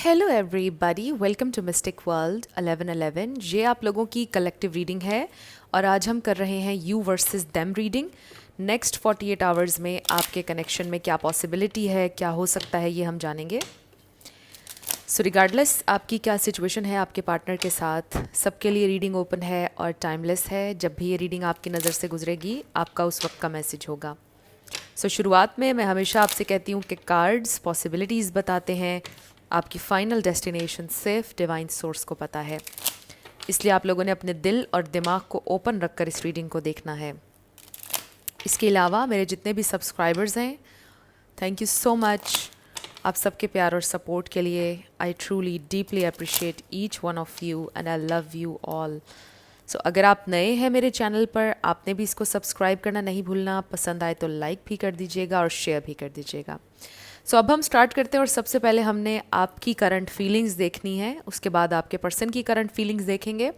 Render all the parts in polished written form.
Hello everybody, welcome to Mystic World 1111। ये आप लोगों की कलेक्टिव रीडिंग है और आज हम कर रहे हैं you versus them reading. Next 48 hours में आपके कनेक्शन में क्या पॉसिबिलिटी है, क्या हो सकता है, ये हम जानेंगे। सो रिगार्डलेस आपकी क्या सिचुएशन है आपके पार्टनर के साथ, सबके लिए रीडिंग ओपन है और टाइमलेस है। जब भी ये रीडिंग आपकी नज़र से गुजरेगी आपका उस वक्त का मैसेज होगा। शुरुआत में मैं हमेशा आपसे कहती हूँ कि कार्ड्स पॉसिबिलिटीज़ बताते हैं, आपकी फाइनल डेस्टिनेशन सिर्फ डिवाइन सोर्स को पता है। इसलिए आप लोगों ने अपने दिल और दिमाग को ओपन रखकर इस रीडिंग को देखना है। इसके अलावा मेरे जितने भी सब्सक्राइबर्स हैं, थैंक यू सो मच आप सबके प्यार और सपोर्ट के लिए। I truly deeply appreciate each one of you and I love you all. अगर आप नए हैं मेरे चैनल पर, आपने भी इसको सब्सक्राइब करना नहीं भूलना। पसंद आए तो लाइक भी कर दीजिएगा और शेयर भी कर दीजिएगा। अब हम स्टार्ट करते हैं और सबसे पहले हमने आपकी करंट फीलिंग्स देखनी है, उसके बाद आपके पर्सन की करंट फीलिंग्स देखेंगे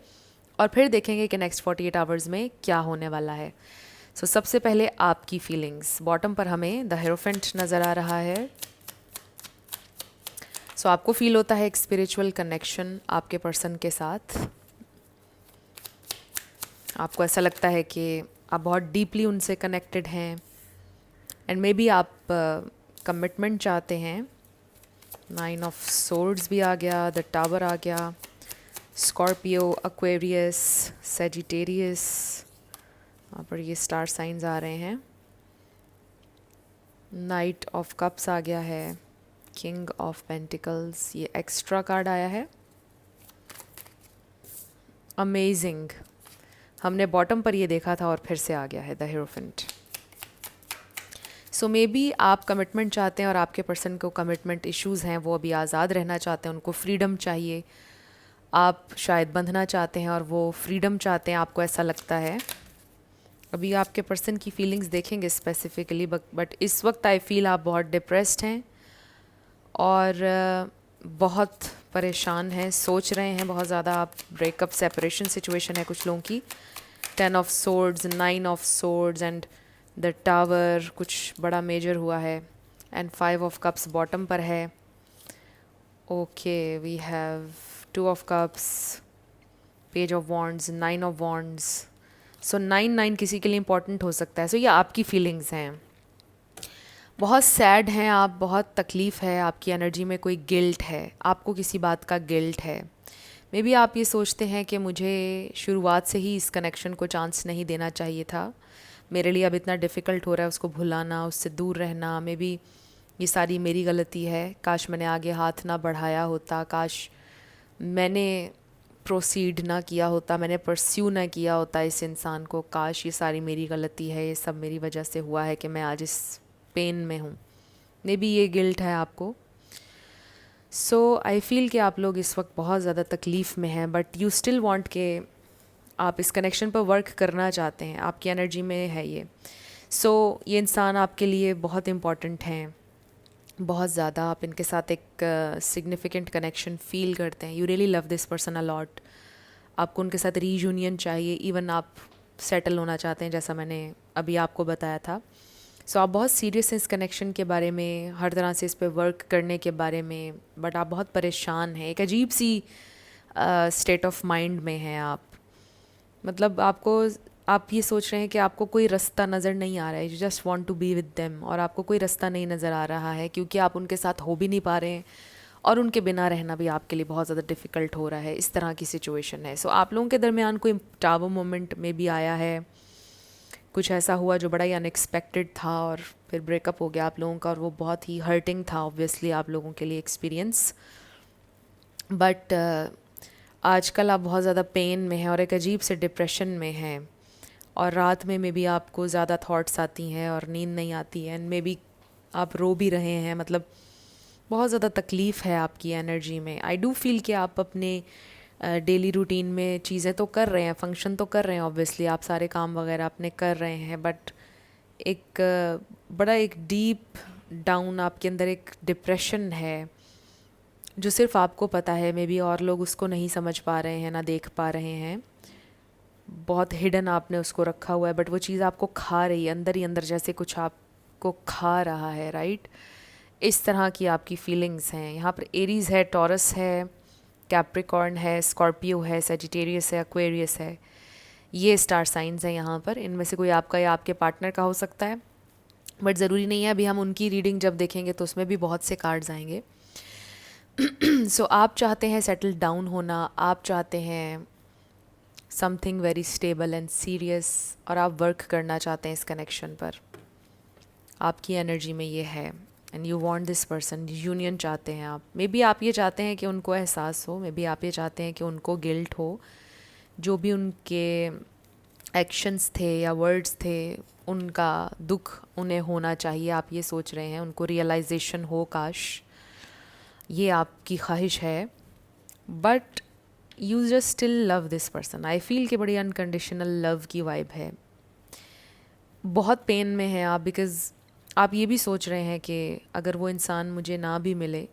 और फिर देखेंगे कि नेक्स्ट 48 आवर्स में क्या होने वाला है। सबसे पहले आपकी फीलिंग्स। बॉटम पर हमें द हेरोफेंट नज़र आ रहा है। आपको फील होता है एक स्पिरिचुअल कनेक्शन आपके पर्सन के साथ। आपको ऐसा लगता है कि आप बहुत डीपली उनसे कनेक्टेड हैं एंड मे बी आप कमिटमेंट चाहते हैं। 9 ऑफ सोर्ड्स भी आ गया, द टावर आ गया, स्कॉर्पियो, एक्वेरियस, सेजिटेरियस, वहाँ पर ये स्टार साइंस आ रहे हैं। नाइट ऑफ कप्स आ गया है, किंग ऑफ पेंटिकल्स, ये एक्स्ट्रा कार्ड आया है। अमेजिंग, हमने बॉटम पर ये देखा था और फिर से आ गया है द हेरोफेंट। मे बी आप कमिटमेंट चाहते हैं और आपके पर्सन को कमिटमेंट इश्यूज़ हैं, वो अभी आज़ाद रहना चाहते हैं, उनको फ्रीडम चाहिए। आप शायद बंधना चाहते हैं और वो फ्रीडम चाहते हैं, आपको ऐसा लगता है। अभी आपके पर्सन की फीलिंग्स देखेंगे स्पेसिफिकली, बट इस वक्त आई फील आप बहुत डिप्रेस्ड हैं और बहुत परेशान हैं, सोच रहे हैं बहुत ज़्यादा। आप ब्रेकअप सेपरेशन सिचुएशन है कुछ लोगों की। 10 of swords, 9 of swords and the tower, कुछ बड़ा मेजर हुआ है एंड 5 ऑफ कप्स बॉटम पर है। Okay, we have 2 of cups, page of wands, 9 of wands. 9 किसी के लिए इंपॉर्टेंट हो सकता है। ये आपकी फीलिंग्स हैं, बहुत सैड हैं आप, बहुत तकलीफ़ है, आपकी एनर्जी में कोई गिल्ट है, आपको किसी बात का गिल्ट है। मे बी आप ये सोचते हैं कि मुझे शुरुआत से ही इस कनेक्शन को चांस नहीं देना चाहिए था, मेरे लिए अब इतना डिफ़िकल्ट हो रहा है उसको भुलाना, उससे दूर रहना। मे बी ये सारी मेरी गलती है, काश मैंने आगे हाथ ना बढ़ाया होता, काश मैंने प्रोसीड ना किया होता, मैंने परस्यू ना किया होता इस इंसान को। काश ये सारी मेरी गलती है, ये सब मेरी वजह से हुआ है कि मैं आज इस पेन में हूँ। मे बी ये गिल्ट है आपको। आई फील कि आप लोग इस वक्त बहुत ज़्यादा तकलीफ़ में हैं, बट यू स्टिल वांट के आप इस कनेक्शन पर वर्क करना चाहते हैं, आपकी एनर्जी में है ये। ये इंसान आपके लिए बहुत इम्पॉर्टेंट हैं, बहुत ज़्यादा। आप इनके साथ एक सिग्निफिकेंट कनेक्शन फील करते हैं। You really love this person a lot. आपको उनके साथ रीयूनियन चाहिए, इवन आप सेटल होना चाहते हैं, जैसा मैंने अभी आपको बताया था। आप बहुत सीरियस हैं इस कनेक्शन के बारे में, हर तरह से इस पे वर्क करने के बारे में, बट आप बहुत परेशान हैं। एक अजीब सी स्टेट ऑफ माइंड में हैं आप। मतलब आप ये सोच रहे हैं कि आपको कोई रास्ता नज़र नहीं आ रहा है, you just want to be with them, और आपको कोई रास्ता नहीं नज़र आ रहा है क्योंकि आप उनके साथ हो भी नहीं पा रहे हैं और उनके बिना रहना भी आपके लिए बहुत ज़्यादा डिफ़िकल्ट हो रहा है। इस तरह की सिचुएशन है। आप लोगों के दरमियान कोई टावर मोमेंट में भी आया है, कुछ ऐसा हुआ जो बड़ा ही अनएक्सपेक्टेड था और फिर ब्रेकअप हो गया आप लोगों का, और वो बहुत ही हर्टिंग था ऑब्वियसली आप लोगों के लिए एक्सपीरियंस। बट आजकल आप बहुत ज़्यादा पेन में हैं और एक अजीब से डिप्रेशन में हैं, और रात में भी आपको ज़्यादा थॉट्स आती हैं और नींद नहीं आती है, एंड मे बी आप रो भी रहे हैं। मतलब बहुत ज़्यादा तकलीफ़ है आपकी एनर्जी में। आई डू फील कि आप अपने डेली रूटीन में चीज़ें तो कर रहे हैं, फंक्शन तो कर रहे हैं, ऑब्वियसली आप सारे काम वगैरह अपने कर रहे हैं, बट एक बड़ा एक डीप डाउन आपके अंदर एक डिप्रेशन है जो सिर्फ आपको पता है। मे बी और लोग उसको नहीं समझ पा रहे हैं, ना देख पा रहे हैं। बहुत हिडन आपने उसको रखा हुआ है, बट वो चीज़ आपको खा रही है अंदर ही अंदर, जैसे कुछ आपको खा रहा है, राइट। इस तरह की आपकी फीलिंग्स हैं। यहाँ पर एरीज़ है, टॉरस है, कैप्रिकॉर्न है, स्कॉर्पियो है, सेजिटेरियस है, एक्वेरियस है। ये स्टार साइंस हैं यहाँ पर। इनमें से कोई आपका या आपके पार्टनर का हो सकता है, बट ज़रूरी नहीं है। अभी हम उनकी रीडिंग जब देखेंगे तो उसमें भी बहुत से कार्ड्स आएंगे। सो आप चाहते हैं सेटल डाउन होना, आप चाहते हैं something very stable and serious, और आप वर्क करना चाहते हैं इस कनेक्शन पर। आपकी एनर्जी में ये है and you want this person, union चाहते हैं आप। मे बी आप ये चाहते हैं कि उनको एहसास हो, मे बी आप ये चाहते हैं कि उनको गिल्ट हो, जो भी उनके एक्शंस थे या वर्ड्स थे उनका दुख उन्हें होना चाहिए, आप ये सोच रहे हैं, उनको रियलाइजेशन हो काश, ये आपकी ख्वाहिश है। But you just still love this person. I feel कि बड़ी अनकंडीशनल लव की वाइब है। बहुत पेन में है आप, बिकॉज़ आप ये भी सोच रहे हैं कि अगर वो इंसान मुझे ना भी मिले,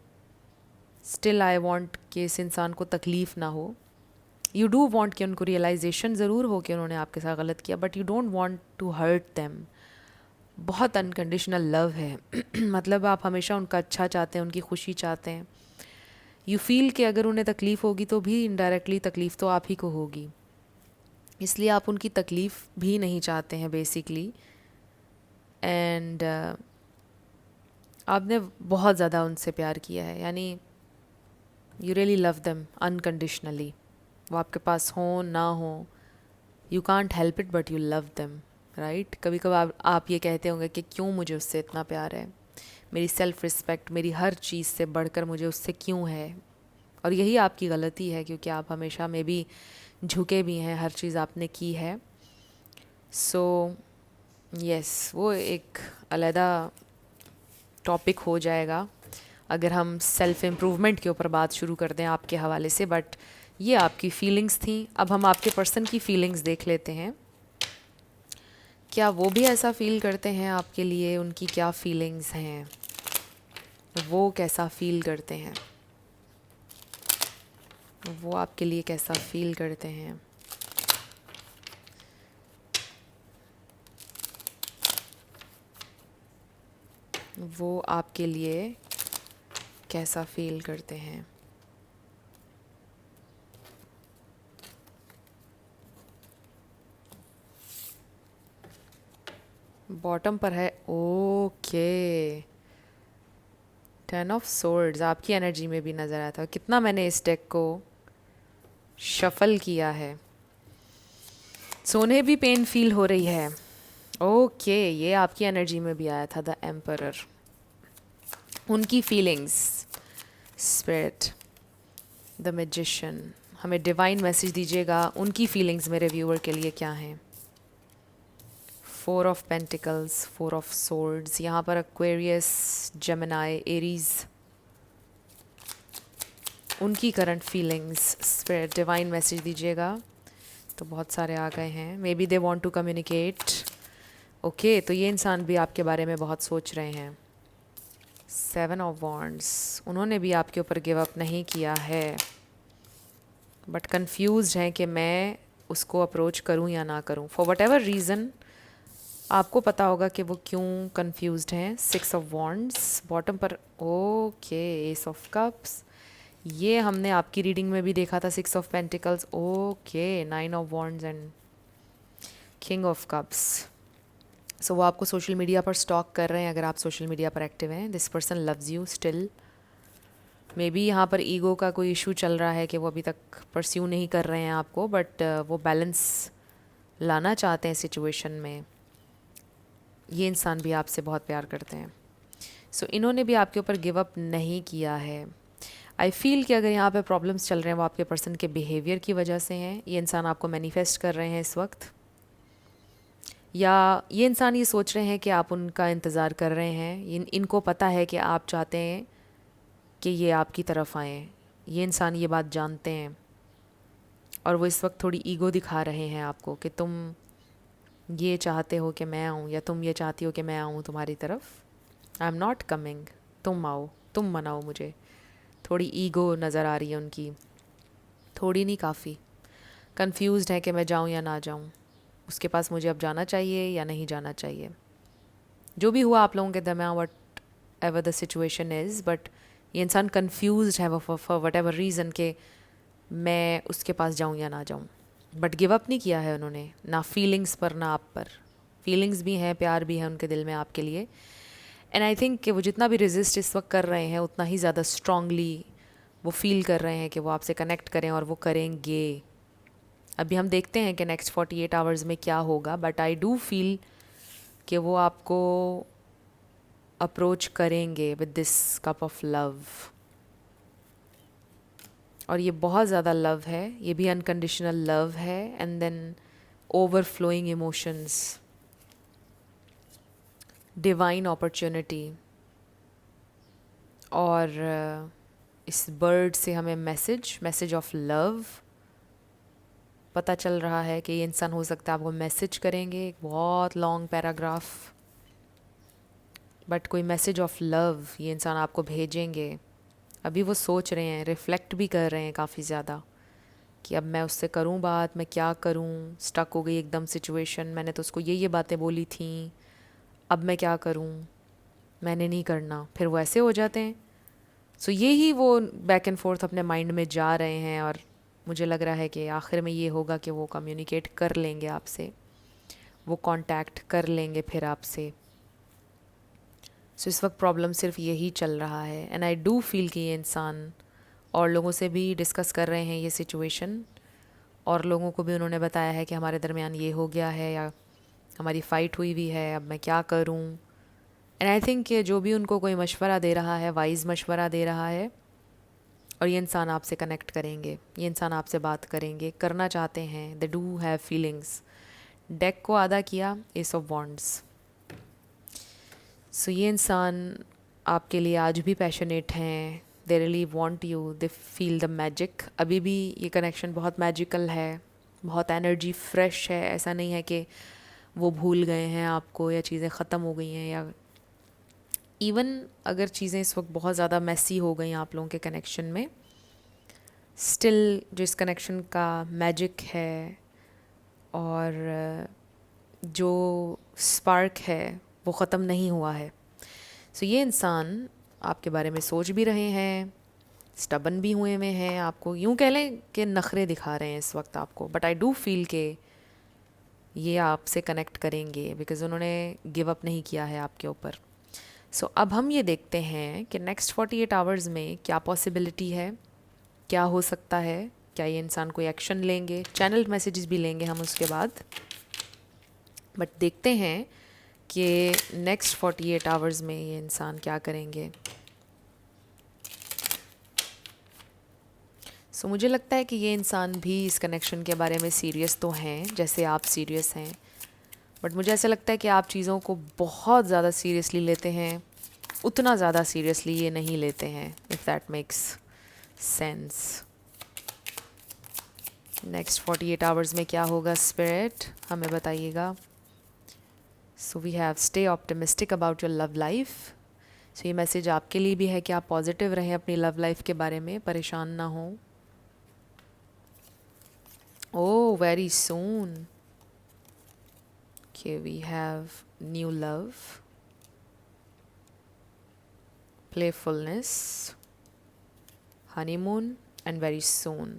स्टिल आई वांट कि इस इंसान को तकलीफ़ ना हो। यू डू वांट कि उनको रियलाइजेशन ज़रूर हो कि उन्होंने आपके साथ गलत किया, but you don't want to hurt them. बहुत अनकंडीशनल लव है। मतलब आप हमेशा उनका अच्छा चाहते हैं, उनकी खुशी चाहते हैं। यू फील कि अगर उन्हें तकलीफ़ होगी तो भी इनडायरेक्टली तकलीफ़ तो आप ही को होगी, इसलिए आप उनकी तकलीफ़ भी नहीं चाहते हैं बेसिकली। एंड आपने बहुत ज़्यादा उनसे प्यार किया है, यानी you really love them unconditionally. वो आपके पास हो ना हो, you can't help it, but you love them, right. कभी कभी आप ये कहते होंगे कि क्यों मुझे उससे इतना प्यार है, मेरी सेल्फ़ रिस्पेक्ट, मेरी हर चीज़ से बढ़कर मुझे उससे क्यों है। और यही आपकी गलती है, क्योंकि आप हमेशा में भी झुके भी हैं, हर चीज़ आपने की है। सो यस, वो एक अलहदा टॉपिक हो जाएगा अगर हम सेल्फ़ इम्प्रूवमेंट के ऊपर बात शुरू कर दें आपके हवाले से। बट ये आपकी फीलिंग्स थी। अब हम आपके पर्सन की फीलिंग्स देख लेते हैं। क्या वो भी ऐसा फील करते हैं आपके लिए? उनकी क्या फीलिंग्स हैं, वो कैसा फील करते हैं, वो आपके लिए कैसा फील करते हैं। वो आपके लिए कैसा फील करते हैं। बॉटम पर है ओके, 10 ऑफ सोर्ड्स आपकी एनर्जी में भी नज़र आया था। कितना मैंने इस डेक को शफल किया है। सोने भी पेन फील हो रही है। ओके, ये आपकी एनर्जी में भी आया था, द एम्परर। उनकी फीलिंग्स, स्पिरिट, द मैजिशियन, हमें डिवाइन मैसेज दीजिएगा। उनकी फीलिंग्स मेरे व्यूअर के लिए क्या हैं? 4 ऑफ पेंटिकल्स, 4 ऑफ सोर्ड्स, यहाँ पर एक्वेरियस, जेमिनाई, एरीज। उनकी current feelings, spirit, divine message दीजिएगा। तो बहुत सारे आ गए हैं। Maybe they want to communicate. Okay, तो ये इंसान भी आपके बारे में बहुत सोच रहे हैं। 7 ऑफ वॉन्ड्स, उन्होंने भी आपके ऊपर गिव अप नहीं किया है, बट कंफ्यूज्ड हैं कि मैं उसको अप्रोच करूं या ना करूं। फॉर वट एवर रीज़न, आपको पता होगा कि वो क्यों कंफ्यूज्ड हैं। 6 ऑफ वॉन्ड्स बॉटम पर, ओके, एस ऑफ कप्स, ये हमने आपकी रीडिंग में भी देखा था। 6 of pentacles, okay, 9 of wands and king of cups. So वो आपको सोशल मीडिया पर स्टॉक कर रहे हैं, अगर आप सोशल मीडिया पर एक्टिव हैं। This person loves you still. May be यहाँ पर ईगो का कोई इशू चल रहा है कि वो अभी तक परस्यू नहीं कर रहे हैं आपको, बट वो बैलेंस लाना चाहते हैं सिचुएशन में। ये इंसान भी आपसे बहुत प्यार करते हैं। सो इन्होंने भी आपके ऊपर गिव अप नहीं किया है। आई फील कि अगर यहाँ पे प्रॉब्लम्स चल रहे हैं वो आपके पर्सन के बिहेवियर की वजह से हैं। ये इंसान आपको मैनिफेस्ट कर रहे हैं इस वक्त, या ये इंसान ये सोच रहे हैं कि आप उनका इंतज़ार कर रहे हैं। इनको पता है कि आप चाहते हैं कि ये आपकी तरफ आएँ। ये इंसान ये बात जानते हैं, और वो इस वक्त थोड़ी ईगो दिखा रहे हैं आपको कि तुम ये चाहते हो कि मैं आऊँ, या तुम ये चाहती हो कि मैं आऊँ तुम्हारी तरफ। आई एम नॉट कमिंग, तुम आओ, तुम मनाओ मुझे। थोड़ी ईगो नज़र आ रही है उनकी, थोड़ी नहीं काफ़ी। कंफ्यूज्ड है कि मैं जाऊँ या ना जाऊँ, उसके पास मुझे अब जाना चाहिए या नहीं जाना चाहिए। जो भी हुआ आप लोगों के दरमियान, but ever the situation is, but ये इंसान कन्फ्यूज्ड है फॉर वट एवर रीज़न के मैं उसके पास जाऊँ या ना जाऊँ, बट गिव अप नहीं किया है उन्होंने, ना फीलिंग्स पर ना आप पर। फीलिंग्स भी हैं, प्यार भी है उनके दिल में आपके लिए। एंड आई थिंक कि वो जितना भी रेजिस्ट इस वक्त कर रहे हैं उतना ही ज़्यादा स्ट्रांगली वो फील कर रहे हैं कि वो आपसे कनेक्ट करें, और वो करेंगे। अभी हम देखते हैं कि नेक्स्ट 48 आवर्स में क्या होगा, बट आई डू फील कि वो आपको अप्रोच करेंगे with this cup of love. और ये बहुत ज़्यादा लव है, ये भी अनकंडीशनल लव है, and then overflowing emotions, divine opportunity. और इस बर्ड से हमें मैसेज ऑफ लव पता चल रहा है कि ये इंसान हो सकता है आपको मैसेज करेंगे, एक बहुत लॉन्ग पैराग्राफ, बट कोई मैसेज ऑफ लव ये इंसान आपको भेजेंगे। अभी वो सोच रहे हैं, रिफ्लेक्ट भी कर रहे हैं काफ़ी ज़्यादा कि अब मैं उससे करूं बात, मैं क्या करूं, स्टक हो गई एकदम सिचुएशन, मैंने तो उसको ये बातें बोली थी, अब मैं क्या करूं, मैंने नहीं करना। फिर वो ऐसे हो जाते हैं। सो ये ही वो बैक एंड फोर्थ अपने माइंड में जा रहे हैं, और मुझे लग रहा है कि आखिर में ये होगा कि वो कम्युनिकेट कर लेंगे आपसे, वो कांटेक्ट कर लेंगे फिर आपसे। सो इस वक्त प्रॉब्लम सिर्फ यही चल रहा है, एंड आई डू फील कि ये इंसान और लोगों से भी डिस्कस कर रहे हैं ये सिचुएशन, और लोगों को भी उन्होंने बताया है कि हमारे दरमियान ये हो गया है या हमारी फ़ाइट हुई भी है, अब मैं क्या करूं। एंड आई थिंक कि जो भी उनको कोई मशवरा दे रहा है, वाइज मशवरा दे रहा है, और ये इंसान आपसे कनेक्ट करेंगे, ये इंसान आपसे बात करेंगे, करना चाहते हैं, they do have feelings. Deck को आधा किया, एस ऑफ वॉन्ड्स। सो ये इंसान आपके लिए आज भी पैशनेट हैं, they really want you, they feel the magic. अभी भी ये कनेक्शन बहुत मैजिकल है, बहुत एनर्जी फ्रेश है। ऐसा नहीं है कि वो भूल गए हैं आपको या चीज़ें ख़त्म हो गई हैं, या इवन अगर चीज़ें इस वक्त बहुत ज़्यादा मैसी हो गई आप लोगों के कनेक्शन में, स्टिल जो इस कनेक्शन का मैजिक है और जो स्पार्क है वो ख़त्म नहीं हुआ है। सो ये इंसान आपके बारे में सोच भी रहे हैं, स्टबन भी हुए में हैं, आपको यूँ कह लें कि नखरे दिखा रहे हैं इस वक्त आपको, बट आई डू फील के ये आपसे कनेक्ट करेंगे बिकॉज़ उन्होंने गिव अप नहीं किया है आपके ऊपर। सो अब हम ये देखते हैं कि नेक्स्ट 48 आवर्स में क्या पॉसिबिलिटी है, क्या हो सकता है, क्या ये इंसान कोई एक्शन लेंगे। चैनल मैसेजेस भी लेंगे हम उसके बाद, बट देखते हैं कि नेक्स्ट 48 आवर्स में ये इंसान क्या करेंगे। सो मुझे लगता है कि ये इंसान भी इस कनेक्शन के बारे में सीरियस तो हैं जैसे आप सीरियस हैं, बट मुझे ऐसा लगता है कि आप चीज़ों को बहुत ज़्यादा सीरियसली लेते हैं, उतना ज़्यादा सीरियसली ये नहीं लेते हैं, if that makes sense. Next 48 hours में क्या होगा स्पिरिट, हमें बताइएगा। So we have stay optimistic about your love life. So ये मैसेज आपके लिए भी है कि आप पॉजिटिव रहें अपनी लव लाइफ के बारे में, परेशान ना हो। Oh, very soon. Okay, we have new love, playfulness, honeymoon and very soon.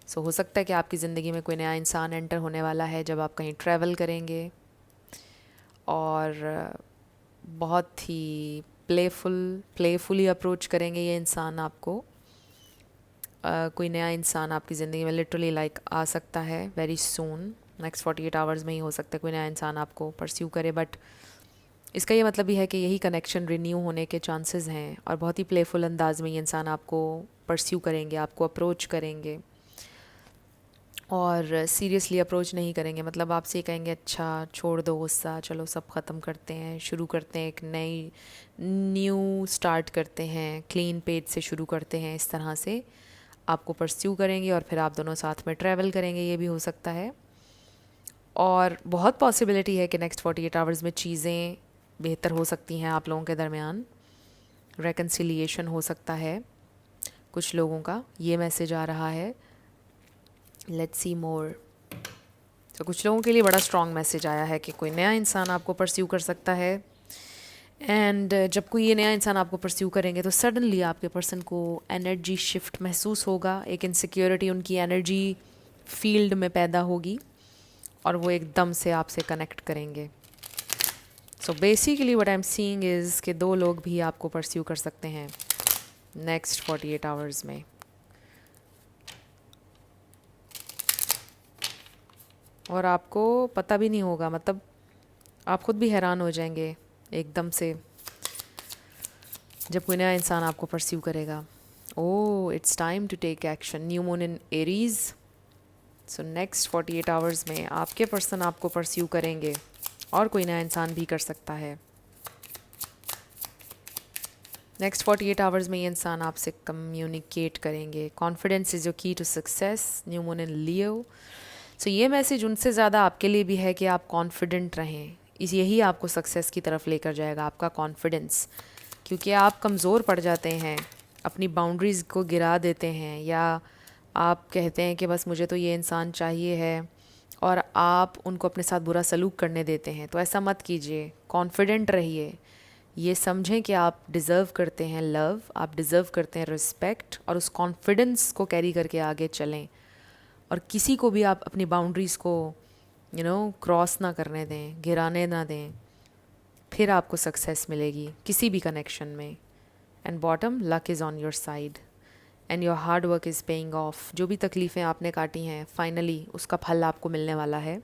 So हो सकता है कि आपकी ज़िंदगी में कोई नया इंसान एंटर होने वाला है जब आप कहीं ट्रैवल करेंगे, और बहुत ही प्लेफुली अप्रोच करेंगे ये इंसान आपको। कोई नया इंसान आपकी ज़िंदगी में लिटरली आ सकता है वेरी सून, नेक्स्ट 48 आवर्स में ही हो सकता है कोई नया इंसान आपको परस्यू करे, बट इसका ये मतलब भी है कि यही कनेक्शन रिन्यू होने के चांसेस हैं, और बहुत ही प्लेफुल अंदाज में ये इंसान आपको परस्यू करेंगे, आपको अप्रोच करेंगे, और सीरियसली अप्रोच नहीं करेंगे। मतलब आपसे कहेंगे अच्छा छोड़ दो गुस्सा, चलो सब ख़त्म करते हैं, शुरू करते हैं, एक नई न्यू स्टार्ट करते हैं, क्लीन पेज से शुरू करते हैं। इस तरह से आपको परस्यू करेंगे और फिर आप दोनों साथ में ट्रैवल करेंगे, ये भी हो सकता है। और बहुत पॉसिबिलिटी है कि नेक्स्ट 48 आवर्स में चीज़ें बेहतर हो सकती हैं आप लोगों के दरमियान, रेकन्सिलिएशन हो सकता है कुछ लोगों का, ये मैसेज आ रहा है। लेट्स सी मोर। तो कुछ लोगों के लिए बड़ा स्ट्रॉन्ग मैसेज आया है कि कोई नया इंसान आपको परस्यू कर सकता है, एंड जब कोई ये नया इंसान आपको परस्यू करेंगे तो सडनली आपके पर्सन को एनर्जी शिफ्ट महसूस होगा, एक इनसिक्योरिटी उनकी एनर्जी फील्ड में पैदा होगी और वो एकदम से आपसे कनेक्ट करेंगे। So basically what I am seeing is कि दो लोग भी आपको परस्यू कर सकते हैं नेक्स्ट 48 आवर्स में। और आपको पता भी नहीं होगा, मतलब आप खुद भी हैरान हो जाएंगे एकदम से जब कोई नया इंसान आपको परस्यू करेगा। Oh, it's time to take action, new moon in Aries. So next 48 hours में आपके पर्सन आपको परस्यू करेंगे और कोई नया इंसान भी कर सकता है। नेक्स्ट 48 आवर्स में ये इंसान आपसे कम्युनिकेट करेंगे। Confidence is your key to success, new moon in Leo. So ये मैसेज उनसे ज़्यादा आपके लिए भी है कि आप कॉन्फिडेंट रहें। इस यही आपको सक्सेस की तरफ लेकर जाएगा, आपका कॉन्फिडेंस। क्योंकि आप कमज़ोर पड़ जाते हैं, अपनी बाउंड्रीज़ को गिरा देते हैं, या आप कहते हैं कि बस मुझे तो ये इंसान चाहिए है, और आप उनको अपने साथ बुरा सलूक करने देते हैं। तो ऐसा मत कीजिए, कॉन्फिडेंट रहिए। ये समझें कि आप डिज़र्व करते हैं लव, आप डिज़र्व करते हैं रिस्पेक्ट, और उस कॉन्फिडेंस को कैरी करके आगे चलें। और किसी को भी आप अपनी बाउंड्रीज़ को क्रॉस ना करने दें, गिराने ना दें, फिर आपको सक्सेस मिलेगी किसी भी कनेक्शन में। And bottom, luck is on your side and your hard work is paying off. जो भी तकलीफ़ें आपने काटी हैं, फाइनली उसका फल आपको मिलने वाला है।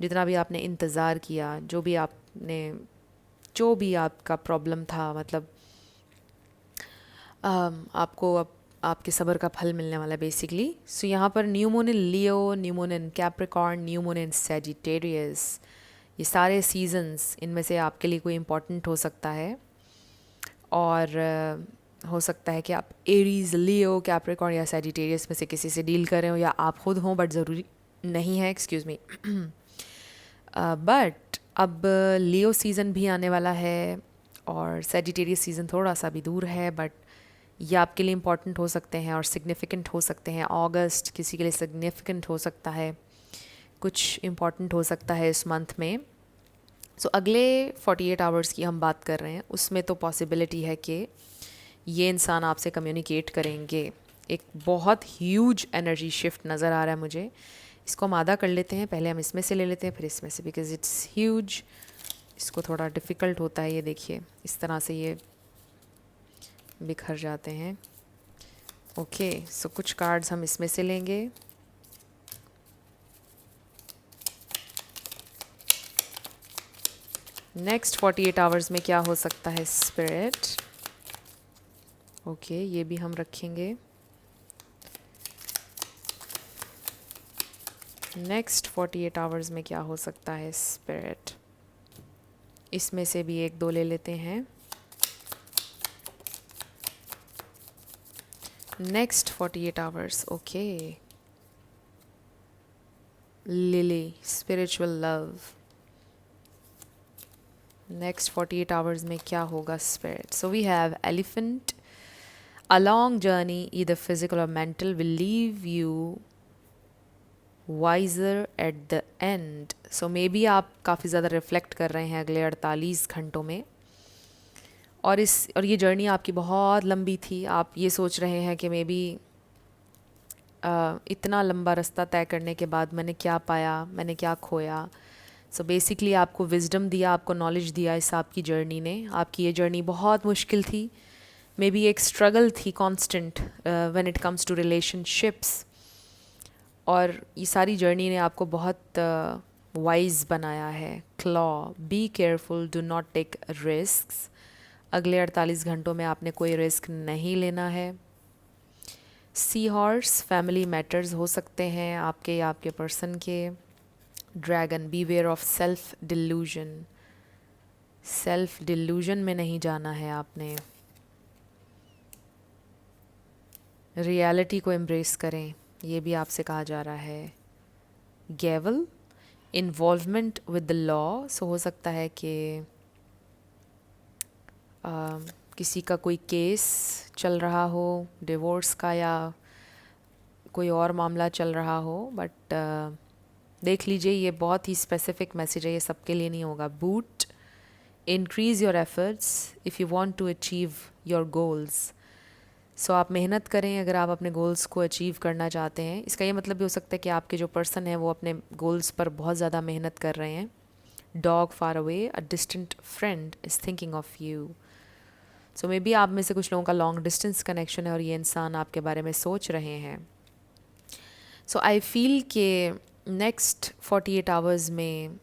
जितना भी आपने इंतज़ार किया, जो भी आपका प्रॉब्लम था, मतलब आपको अब आपके सब्र का फल मिलने वाला है बेसिकली। सो यहाँ पर new moon in Leo, new moon in Capricorn, new moon in Sagittarius, ये सारे सीजन्स, इनमें से आपके लिए कोई इम्पोर्टेंट हो सकता है। और हो सकता है कि आप एरीज, लियो, कैप्रिकॉर्न या सैजिटेरियस में से किसी से डील कर रहे हो, या आप खुद हों, बट ज़रूरी नहीं है, एक्सक्यूज़ मी। बट अब लियो सीज़न भी आने वाला है और सैजिटेरियस सीज़न थोड़ा सा भी दूर है, बट ये आपके लिए इम्पॉर्टेंट हो सकते हैं और सिग्निफिकेंट हो सकते हैं। अगस्त किसी के लिए सिग्निफिकेंट हो सकता है, कुछ इम्पॉर्टेंट हो सकता है इस मंथ में। सो अगले 48 आवर्स की हम बात कर रहे हैं, उसमें तो पॉसिबिलिटी है कि ये इंसान आपसे कम्युनिकेट करेंगे। एक बहुत ह्यूज एनर्जी शिफ्ट नज़र आ रहा है मुझे। इसको हम आधा कर लेते हैं, पहले हम इसमें से ले लेते हैं, फिर इसमें से, बिकॉज इट्स ह्यूज। इसको थोड़ा डिफ़िकल्ट होता है, ये देखिए इस तरह से ये बिखर जाते हैं। ओके, सो कुछ कार्ड्स हम इसमें से लेंगे। नेक्स्ट 48 आवर्स में क्या हो सकता है स्पिरिट। ओके, ये भी हम रखेंगे। नेक्स्ट 48 आवर्स में क्या हो सकता है स्पिरिट, इसमें से भी एक दो ले लेते हैं। Next 48 hours, okay, lily, spiritual love. Next 48 hours में क्या होगा spirit. So we have elephant, a long journey either physical or mental will leave you wiser at the end. So maybe आप काफ़ी ज़्यादा रिफ्लेक्ट कर रहे हैं अगले 48 घंटों में, और ये जर्नी आपकी बहुत लंबी थी। आप ये सोच रहे हैं कि मे बी इतना लंबा रास्ता तय करने के बाद मैंने क्या पाया, मैंने क्या खोया। सो बेसिकली आपको विजडम दिया, आपको नॉलेज दिया इस आपकी जर्नी ने। आपकी ये जर्नी बहुत मुश्किल थी, मे बी एक स्ट्रगल थी constant when it comes to relationships, और ये सारी जर्नी ने आपको बहुत वाइज बनाया है। Claw, be careful, do not take risks. अगले 48 घंटों में आपने कोई रिस्क नहीं लेना है। सी हॉर्स, फैमिली मैटर्स हो सकते हैं आपके या आपके पर्सन के। Dragon, beware of self delusion, self delusion में नहीं जाना है आपने। रियलिटी को एम्ब्रेस करें, ये भी आपसे कहा जा रहा है। Gavel, involvement with the law. So हो सकता है कि किसी का कोई केस चल रहा हो, डिवोर्स का, या कोई और मामला चल रहा हो, बट देख लीजिए, ये बहुत ही स्पेसिफिक मैसेज है, ये सबके लिए नहीं होगा। Boot, increase your efforts if you want to achieve your goals. सो आप मेहनत करें अगर आप अपने गोल्स को अचीव करना चाहते हैं. इसका ये मतलब भी हो सकता है कि आपके जो पर्सन है वो अपने गोल्स पर बहुत ज़्यादा मेहनत कर रहे हैं. Dog far away a distant friend is thinking of you. So maybe आप में से कुछ लोगों का लॉन्ग डिस्टेंस कनेक्शन है और ये इंसान आपके बारे में सोच रहे हैं. सो आई फील के नेक्स्ट 48 आवर्स में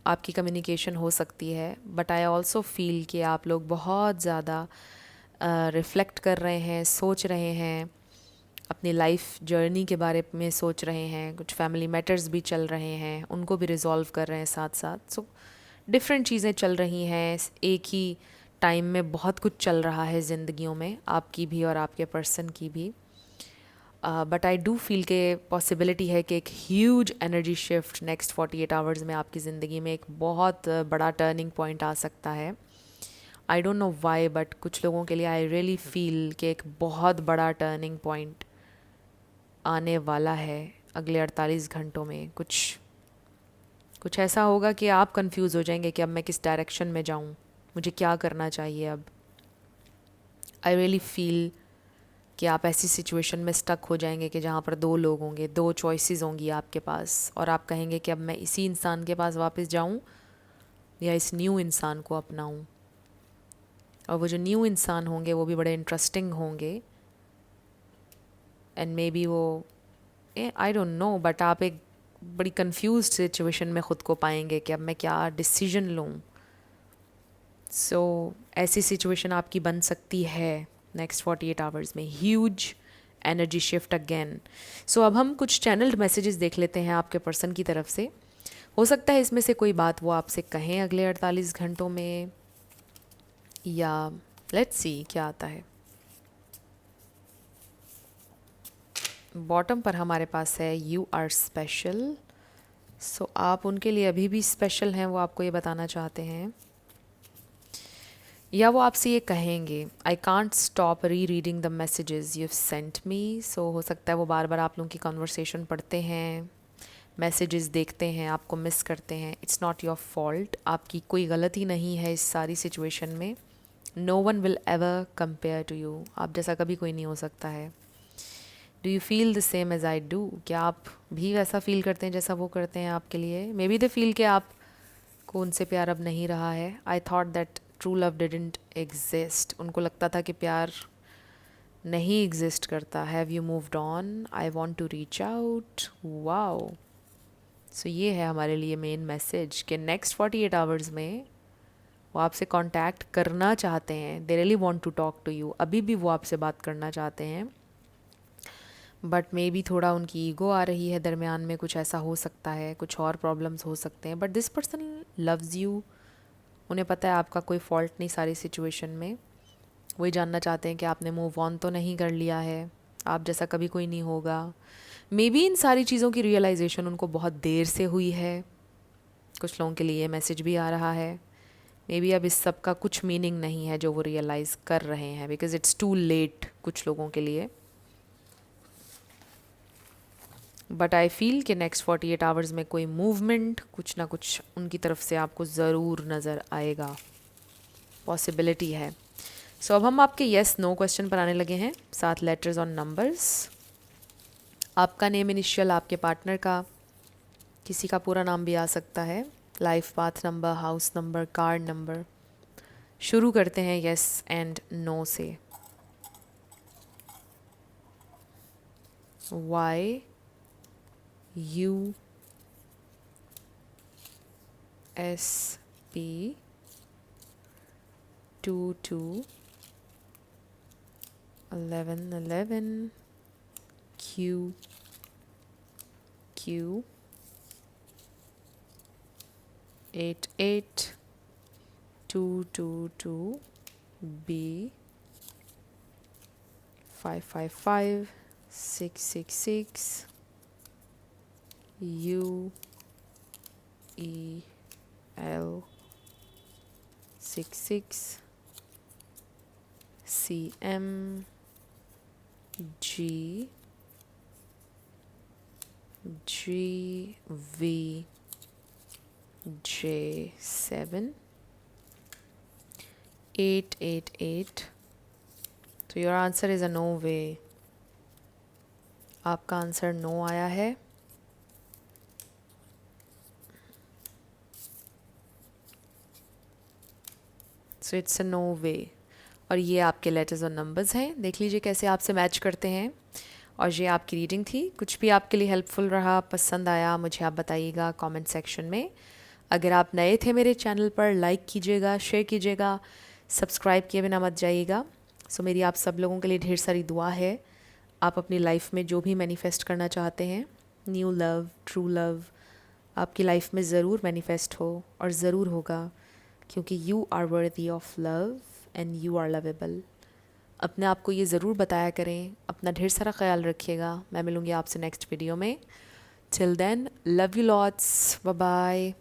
आपकी कम्युनिकेशन हो सकती है. बट आई ऑल्सो फील कि आप लोग बहुत ज़्यादा रिफ़्लेक्ट कर रहे हैं, सोच रहे हैं, अपनी लाइफ जर्नी के बारे में सोच रहे हैं. कुछ फैमिली मैटर्स भी चल रहे हैं, उनको भी रिजॉल्व कर रहे हैं साथ साथ. सो डिफरेंट चीज़ें चल रही हैं. एक ही टाइम में बहुत कुछ चल रहा है ज़िंदगियों में, आपकी भी और आपके पर्सन की भी. बट आई डू फील के पॉसिबिलिटी है कि एक huge energy shift next 48 hours में आपकी ज़िंदगी में एक बहुत बड़ा टर्निंग पॉइंट आ सकता है. I don't know why but कुछ लोगों के लिए आई रियली फील कि एक बहुत बड़ा टर्निंग पॉइंट आने वाला है अगले 48 घंटों में. कुछ ऐसा होगा कि आप कंफ्यूज हो जाएंगे कि अब मैं किस डायरेक्शन में जाऊं, मुझे क्या करना चाहिए अब. आई रियली फील कि आप ऐसी सिचुएशन में स्टक हो जाएंगे कि जहाँ पर दो लोग होंगे, दो चॉइसेस होंगी आपके पास, और आप कहेंगे कि अब मैं इसी इंसान के पास वापस जाऊँ या इस न्यू इंसान को अपनाऊँ. और वो जो न्यू इंसान होंगे वो भी बड़े इंटरेस्टिंग होंगे. एंड मे बी वो आई डोंट नो बट आप एक बड़ी कंफ्यूज सिचुएशन में ख़ुद को पाएंगे कि अब मैं क्या डिसीजन लूँ. सो ऐसी सिचुएशन आपकी बन सकती है नेक्स्ट 48 आवर्स में. Huge energy shift again. So अब हम कुछ चैनल्ड मैसेजेस देख लेते हैं आपके पर्सन की तरफ से. हो सकता है इसमें से कोई बात वो आपसे कहें अगले 48 घंटों में, या लेट्स सी क्या आता है. बॉटम पर हमारे पास है यू आर स्पेशल. सो आप उनके लिए अभी भी स्पेशल हैं, वो आपको ये बताना चाहते हैं. या वो आपसे ये कहेंगे I can't stop re reading the messages you sent me. So हो सकता है वो बार बार आप लोगों की कन्वर्सेशन पढ़ते हैं, मैसेजेस देखते हैं, आपको मिस करते हैं. इट्स नॉट योर फॉल्ट, आपकी कोई गलती नहीं है इस सारी सिचुएशन में. No one will ever compare to you. आप जैसा कभी कोई नहीं हो सकता है. Do you feel the same as I do. क्या आप भी वैसा फील करते हैं जैसा वो करते हैं आपके लिए. मे बी दे फील कि आपको उनसे प्यार अब नहीं रहा है. I thought that true love didn't exist. उनको लगता था कि प्यार नहीं एग्जिस्ट करता. Have you moved on. I want to reach out. Wow. So ये है हमारे लिए मेन मैसेज कि नेक्स्ट 48 आवर्स में वो आपसे कांटेक्ट करना चाहते हैं. They really want to talk to you. अभी भी वो आपसे बात करना चाहते हैं, बट मे बी थोड़ा उनकी ईगो आ रही है दरमियान में. कुछ ऐसा हो सकता है, कुछ और प्रॉब्लम्स हो सकते हैं. But this person loves you. उन्हें पता है आपका कोई फॉल्ट नहीं सारी सिचुएशन में. वही जानना चाहते हैं कि आपने मूव ऑन तो नहीं कर लिया है, आप जैसा कभी कोई नहीं होगा. मे बी इन सारी चीज़ों की रियलाइजेशन उनको बहुत देर से हुई है. कुछ लोगों के लिए ये मैसेज भी आ रहा है. मे बी अब इस सब का कुछ मीनिंग नहीं है जो वो रियलाइज़ कर रहे हैं, बिकॉज इट्स टू लेट कुछ लोगों के लिए. बट आई फील कि नेक्स्ट 48 आवर्स में कोई मूवमेंट, कुछ ना कुछ उनकी तरफ से आपको ज़रूर नज़र आएगा. पॉसिबिलिटी है. सो अब हम आपके येस नो क्वेश्चन पर आने लगे हैं, 7 लेटर्स और नंबर्स. आपका नेम इनिशियल, आपके पार्टनर का, किसी का पूरा नाम भी आ सकता है, life path number, house number, card number. शुरू करते हैं येस एंड नो से. Why U S P 221111 Q Q 88222 B 555 666 U E L 66 C M G V J 7 888. तो your answer is a no way. आपका answer no आया है। So it's a no way. और ये आपके letters और numbers हैं, देख लीजिए कैसे आपसे मैच करते हैं। और ये आपकी रीडिंग थी। कुछ भी आपके लिए हेल्पफुल रहा, पसंद आया, मुझे आप बताइएगा कमेंट सेक्शन में। अगर आप नए थे मेरे चैनल पर, लाइक कीजिएगा, शेयर कीजिएगा, सब्सक्राइब किए बिना मत जाइएगा। सो मेरी आप सब लोगों के लिए ढेर सारी दुआ है। आप अपनी लाइफ में जो भी मैनिफेस्ट करना चाहते हैं, न्यू लव, ट्रू लव, आपकी लाइफ में ज़रूर मैनिफेस्ट हो और ज़रूर होगा, क्योंकि you are worthy of love and you are lovable. अपने आप को ये ज़रूर बताया करें। अपना ढेर सारा ख्याल रखिएगा। मैं मिलूँगी आपसे नेक्स्ट वीडियो में। Till then, love you lots, bye bye.